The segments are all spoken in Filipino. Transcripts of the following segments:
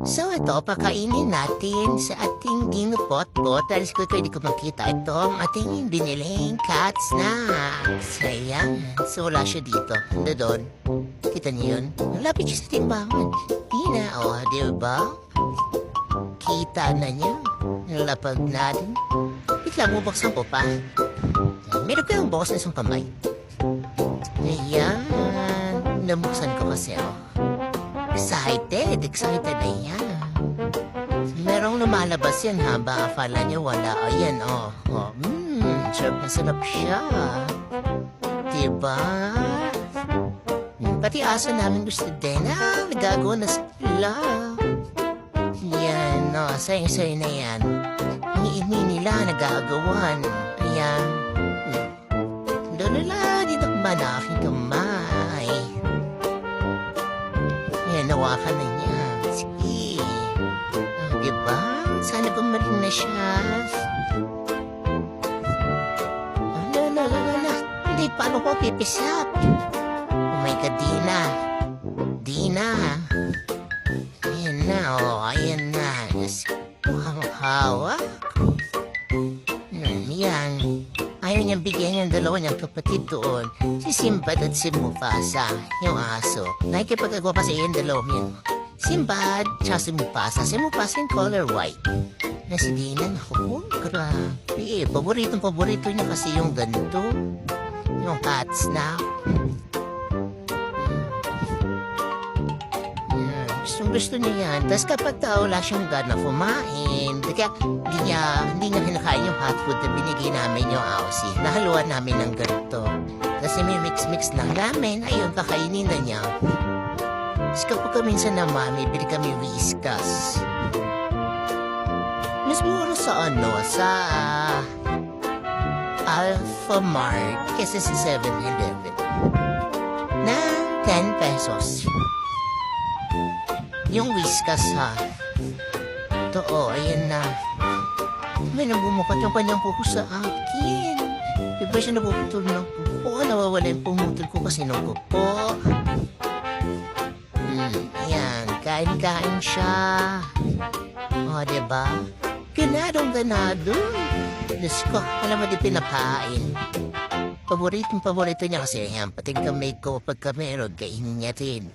So ito, pakainin natin sa ating ginupot-pot. Alis ko hindi ko makita ito ang ating biniling cat snacks. Ayan. So wala siya dito. Ano doon? Kita niyo yun? Malapit siya sa timbangan. Tina, diba? Kita na niya. Nalapag natin. Wait lang, bubuksan ko pa. Meron ko yung bukas na isang kamay. Ayan. Nabuksan ko kasi, Excited na yan. Merong lumalabas yan ha, baka akala niya wala. Ayan, sarap na sarap siya. Diba? Pati aso namin gusto din. Nagagawa na sila. Yan, sayang-sayo na yan. Ini nila nagagawan. Ayan. Lala, dito ba na aking kamay? Ayan, nawakan na niya. Sige. Diba? Sana gumaling na siya. Lala. Hindi, paano ko pipisap? Oh my God, Dina. Ayan na, ayan na. Hawak. Yan. Ayaw niyang bigyan yung dalawa niyang kapatid doon. Si Simbad at si Mufasa, yung aso. Nakikipagagawa pa sa yung dalawa niya. Simbad, tsaka si Mufasa. Si Mufasa yung color white. Na si Dina, grabe. Paborito niya kasi yung ganito. Yung cat snack. Gusto niya yan. Tapos kapag wala siyang gana kumain, kaya hindi niya kinakain yung hot food na binigay namin yung Aussie. Nahaluan namin ng ganito. Kasi may mix-mix lang namin. Ayun, kakainin na niya. Tapos kapag minsan na mami, bili kami Whiskas. Mas mura sa Alpha Mart kasi sa 7-Eleven. Na 10 pesos. Yung Whiskas ayan na. May nabumukat yung kanyang kuko sa akin. Diba siya napuputol ng kuko? Nawawala yung pumutol ko kasi ng kuko. Ayan, kain-kain siya. Diba? Ganado. Diyos ko, alam mo di pinakain. Paborito niya kasi yan. Pati kamay ko pagka meron, kainin niya rin.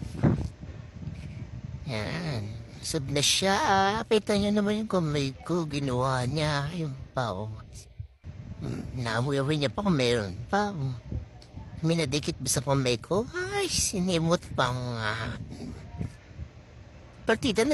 Yan. Sub na siya. Apita niya naman yung kamay ko. Ginawa niya. Yung pao. Naamoy niya pa kung meron pa. Minadikit ba sa kamay ko? Ay, sinimot pang partida